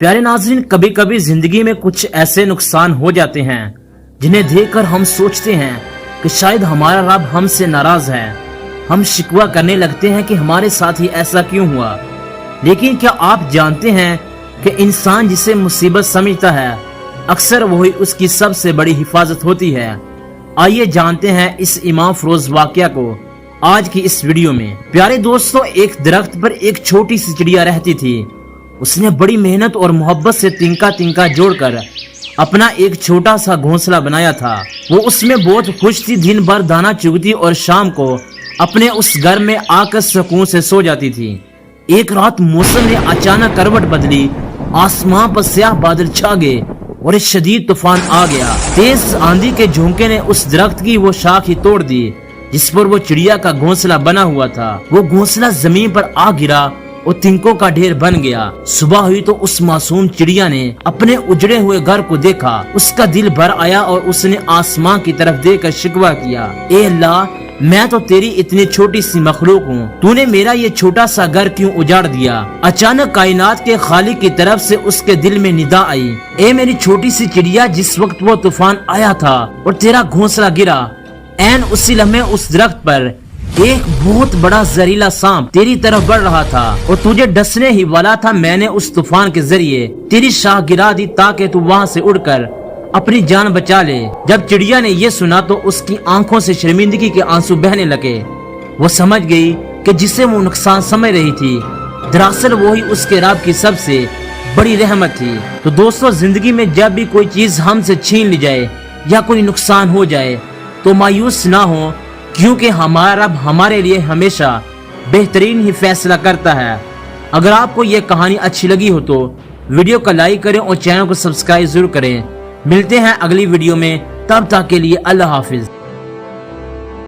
प्यारे नाज़रीन, कभी कभी जिंदगी में कुछ ऐसे नुकसान हो जाते हैं जिन्हें देखकर हम सोचते हैं कि शायद हमारा रब हमसे नाराज है। हम शिकवा करने लगते हैं कि हमारे साथ ही ऐसा क्यों हुआ। लेकिन क्या आप जानते हैं कि इंसान जिसे मुसीबत समझता है अक्सर वही उसकी सबसे बड़ी हिफाजत होती है। आइए जानते हैं इस इमाम फरोज वाकया को आज की इस वीडियो में। प्यारे दोस्तों, एक दरख्त पर एक छोटी सी चिड़िया रहती थी। उसने बड़ी मेहनत और मोहब्बत से तिनका तिनका जोड़कर अपना एक छोटा सा घोंसला बनाया था। वो उसमें बहुत खुश थी, दिन भर दाना चुगती और शाम को अपने उस घर में आकर सुकून से सो जाती थी। एक रात मौसम ने अचानक करवट बदली, आसमान पर स्याह बादल छा गए और एक शदीद तूफान आ गया। तेज आंधी के झोंके ने उस दरख्त की वो शाख ही तोड़ दी जिस पर वो चिड़िया का घोंसला बना हुआ था। वो घोंसला जमीन पर आ गिरा और तिनकों का ढेर बन गया। सुबह हुई तो उस मासूम चिड़िया ने अपने उजड़े हुए घर को देखा। उसका दिल भर आया और उसने आसमान की तरफ देखकर शिकवा किया, ए अल्लाह, मैं तो तेरी इतनी छोटी सी मखलूक हूँ, तूने मेरा ये छोटा सा घर क्यों उजाड़ दिया। अचानक कायनात के खालिक की तरफ से उसके दिल में निदा आई, ए मेरी छोटी सी चिड़िया, जिस वक्त वो तूफान आया था और तेरा घोंसला गिरा, ऐन उसी लम्हे उस दरख्त पर एक बहुत बड़ा जहरीला सांप तेरी तरफ बढ़ रहा था और तुझे डसने ही वाला था। मैंने उस तूफान के जरिए तेरी शाख गिरा दी ताकि तू वहाँ से उड़कर अपनी जान बचा ले। जब चिड़िया ने ये सुना तो उसकी आंखों से शर्मिंदगी के आंसू बहने लगे। वो समझ गई कि जिसे वो नुकसान समझ रही थी दरअसल वही उसके रब की सबसे बड़ी रहमत थी। तो दोस्तों, जिंदगी में जब भी कोई चीज हमसे छीन ली जाए या कोई नुकसान हो जाए तो मायूस ना हो, क्योंकि हमारा रब हमारे लिए हमेशा बेहतरीन ही फैसला करता है। अगर आपको ये कहानी अच्छी लगी हो तो वीडियो को लाइक करें और चैनल को सब्सक्राइब जरूर करें। मिलते हैं अगली वीडियो में, तब तक के लिए अल्लाह हाफिज।